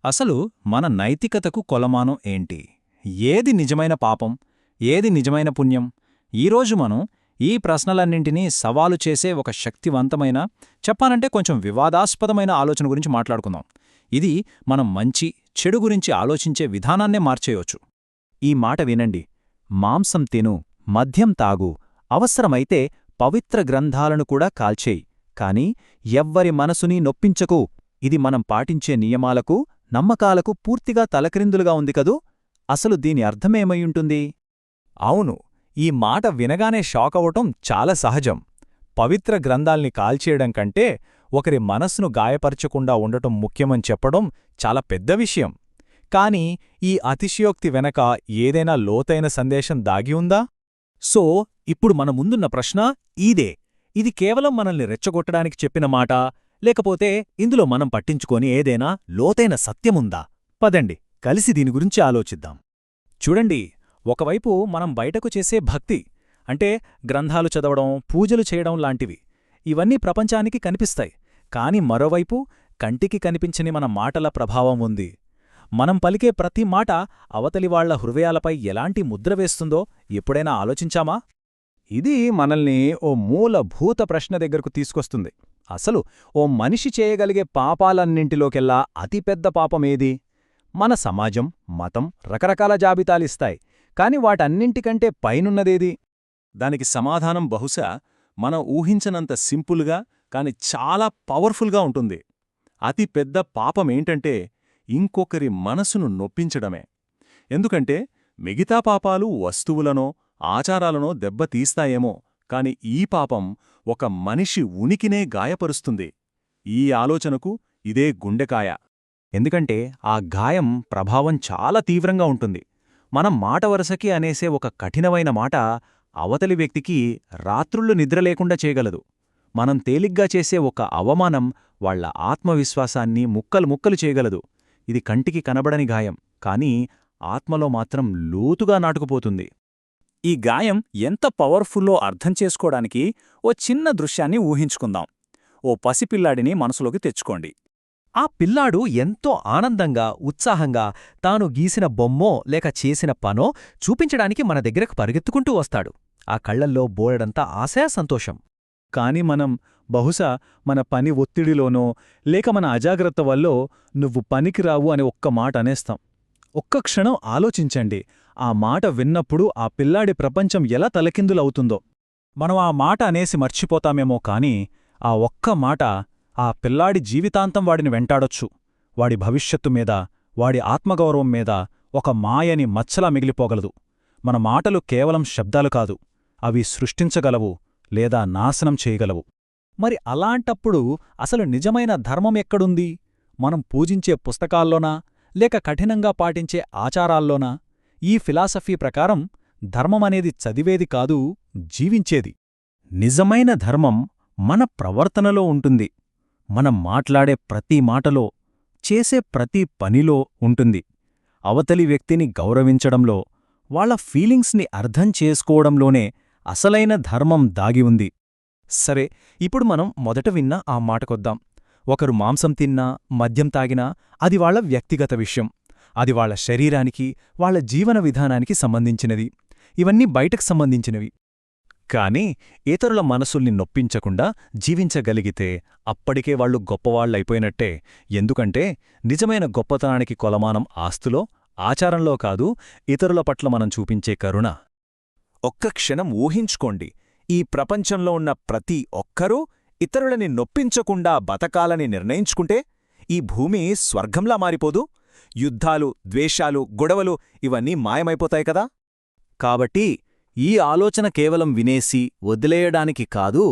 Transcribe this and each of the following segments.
అసలు మన నైతికతకు కొలమానం ఏంటి? ఏది నిజమైన పాపం? ఏది నిజమైన పుణ్యం? ఈరోజు మనం ఈ ప్రశ్నలన్నింటినీ సవాలు చేసే ఒక శక్తివంతమైన, చెప్పాలంటే కొంచెం వివాదాస్పదమైన ఆలోచన గురించి మాట్లాడుకుందాం. ఇది మనం మంచి, చెడు గురించి ఆలోచించే విధానాన్నే మార్చేయొచ్చు. ఈ మాట వినండి. మాంసం తిను, మద్యం తాగు, అవసరమైతే పవిత్ర గ్రంథాలను కూడా కాల్చేయ్, కాని ఎవ్వరి మనసుని నొప్పించకు. ఇది మనం పాటించే నియమాలకు, నమ్మకాలకు పూర్తిగా తలక్రిందులుగా ఉంది కదూ. అసలు దీని అర్థమేమయ్యుంటుంది? అవును, ఈ మాట వినగానే షాకవటం చాలా సహజం. పవిత్ర గ్రంథాల్ని కాల్చేయడం కంటే ఒకరి మనస్సును గాయపరచకుండా ఉండటం ముఖ్యమని చెప్పడం చాలా పెద్ద విషయం. కాని ఈ అతిశయోక్తి వెనక ఏదైనా లోతైన సందేశం దాగి ఉందా? సో ఇప్పుడు మన ముందున్న ప్రశ్న ఈదే. ఇది కేవలం మనల్ని రెచ్చగొట్టడానికి చెప్పిన మాట, లేకపోతే ఇందులో మనం పట్టించుకొని ఏదైనా లోతైన సత్యముందా? పదండి, కలిసి దీని గురించి ఆలోచిద్దాం. చూడండి, ఒకవైపు మనం బయటకు చేసే భక్తి, అంటే గ్రంథాలు చదవడం, పూజలు చేయడం లాంటివి, ఇవన్నీ ప్రపంచానికి కనిపిస్తాయి. కాని మరోవైపు కంటికి కనిపించని మన మాటల ప్రభావం ఉంది. మనం పలికే ప్రతి మాట అవతలివాళ్ల హృదయాలపై ఎలాంటి ముద్ర వేస్తుందో ఎప్పుడైనా ఆలోచించామా? ఇది మనల్ని ఓ మూలభూత ప్రశ్న దగ్గరకు తీసుకొస్తుంది. అసలు ఓ మనిషి చేయగలిగే పాపాలన్నింటిలోకెల్లా అతిపెద్ద పాపమేది? మన సమాజం, మతం రకరకాల జాబితాలిస్తాయి, కాని వాటన్నింటికంటే పైనున్నదేది? దానికి సమాధానం బహుశా మనం ఊహించనంత సింపుల్గా, కాని చాలా పవర్ఫుల్గా ఉంటుంది. అతి పెద్ద పాపమేంటంటే ఇంకొకరి మనసును నొప్పించడమే. ఎందుకంటే మిగతా పాపాలు వస్తువులనో, ఆచారాలనో దెబ్బతీస్తాయేమో, కాని ఈ పాపం ఒక మనిషి ఉనికినే గాయపరుస్తుంది. ఈ ఆలోచనకు ఇదే గుండెకాయ. ఎందుకంటే ఆ గాయం ప్రభావం చాలా తీవ్రంగా ఉంటుంది. మనం మాట వరసకి అనేసే ఒక కఠినమైన మాట అవతలి వ్యక్తికి రాత్రుళ్ళు నిద్రలేకుండా చేయగలదు. మనం తేలిగ్గా చేసే ఒక అవమానం వాళ్ల ఆత్మవిశ్వాసాన్ని ముక్కలు ముక్కలు చేయగలదు. ఇది కంటికి కనబడని గాయం, కానీ ఆత్మలో మాత్రం లోతుగా నాటుకుపోతుంది. ఈ గాయం ఎంత పవర్ఫుల్లో అర్థం చేసుకోవడానికి ఓ చిన్న దృశ్యాన్ని ఊహించుకుందాం. ఓ పసిపిల్లాడిని మనసులోకి తెచ్చుకోండి. ఆ పిల్లాడు ఎంతో ఆనందంగా, ఉత్సాహంగా తాను గీసిన బొమ్మో లేక చేసిన పనో చూపించడానికి మన దగ్గరకు పరిగెత్తుకుంటూ వస్తాడు. ఆ కళ్లల్లో బోలెడంతా ఆశా సంతోషం. కాని మనం బహుశా మన పని ఒత్తిడిలోనో లేక మన అజాగ్రత్త వల్లో నువ్వు పనికిరావు అనే ఒక్క మాట అనేస్తాం. ఒక్క క్షణం ఆలోచించండి, ఆ మాట విన్నప్పుడు ఆ పిల్లాడి ప్రపంచం ఎలా తలకిందులవుతుందో. మనం ఆ మాట అనేసి మర్చిపోతామేమో కాని ఆ ఒక్క మాట ఆ పిల్లాడి జీవితాంతం వాడిని వెంటాడొచ్చు. వాడి భవిష్యత్తు మీద, వాడి ఆత్మగౌరవం మీద ఒక మాయని మచ్చలా మిగిలిపోగలదు. మన మాటలు కేవలం శబ్దాలు కాదు, అవి సృష్టించగలవు లేదా నాశనం చేయగలవు. మరి అలాంటప్పుడు అసలు నిజమైన ధర్మం ఎక్కడుంది? మనం పూజించే పుస్తకాల్లోనా లేక కఠినంగా పాటించే ఆచారాల్లోనా? ఈ ఫిలాసఫీ ప్రకారం ధర్మమనేది చదివేది కాదు, జీవించేది. నిజమైన ధర్మం మన ప్రవర్తనలో ఉంటుంది. మనం మాట్లాడే ప్రతి మాటలో, చేసే ప్రతి పనిలో ఉంటుంది. అవతలి వ్యక్తిని గౌరవించడంలో, వాళ్ల ఫీలింగ్స్ని అర్థం చేసుకోవడంలోనే అసలైన ధర్మం దాగి ఉంది. సరే, ఇప్పుడు మనం మొదట విన్న ఆ మాటకొద్దాం. ఒకరు మాంసం తిన్నా, మద్యం తాగినా అది వాళ్ల వ్యక్తిగత విషయం. అది వాళ్ల శరీరానికి, వాళ్ల జీవన విధానానికి సంబంధించినది. ఇవన్నీ బయటకు సంబంధించినవి. కాని ఇతరుల మనసుల్ని నొప్పించకుండా జీవించగలిగితే అప్పటికే వాళ్లు గొప్పవాళ్లైపోయినట్టే. ఎందుకంటే నిజమైన గొప్పతనానికి కొలమానం ఆస్తులో, ఆచారంలో కాదు, ఇతరుల పట్ల మనం చూపించే కరుణ. ఒక్క క్షణం ఊహించుకోండి, ఈ ప్రపంచంలో ఉన్న ప్రతి ఒక్కరూ ఇతరులని నొప్పించకుండా బతకాలని నిర్ణయించుకుంటే ఈ భూమి స్వర్గంలా మారిపోదు? యుద్ధాలు, ద్వేషాలు, గొడవలు ఇవన్నీ మాయమైపోతాయి కదా. కాబట్టి ఈ ఆలోచన కేవలం వినేసి వదిలేయడానికి కాదు,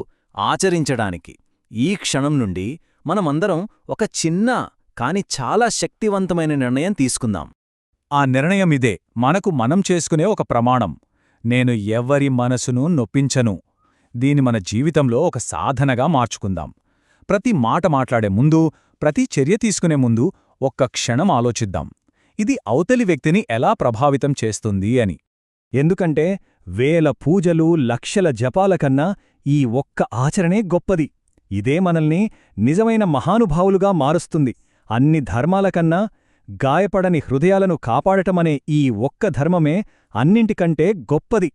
ఆచరించడానికి. ఈ క్షణం నుండి మనమందరం ఒక చిన్న కాని చాలా శక్తివంతమైన నిర్ణయం తీసుకుందాం. ఆ నిర్ణయమిదే, మనకు మనం చేసుకునే ఒక ప్రమాణం. నేను ఎవ్వరి మనసును నొప్పించను. దీని మన జీవితంలో ఒక సాధనగా మార్చుకుందాం. ప్రతి మాట మాట్లాడే ముందు, ప్రతి చర్య తీసుకునే ముందు ఒక్క క్షణం ఆలోచిద్దాం, ఇది అవతలి వ్యక్తిని ఎలా ప్రభావితం చేస్తుంది అని. ఎందుకంటే వేల పూజలు, లక్షల జపాల కన్నా ఈ ఒక్క ఆచరణే గొప్పది. ఇదే మనల్ని నిజమైన మహానుభావులుగా మారుస్తుంది. అన్ని ధర్మాల కన్నా గాయపడని హృదయాలను కాపాడటమనే ఈ ఒక్క ధర్మమే అన్నింటికంటే గొప్పది.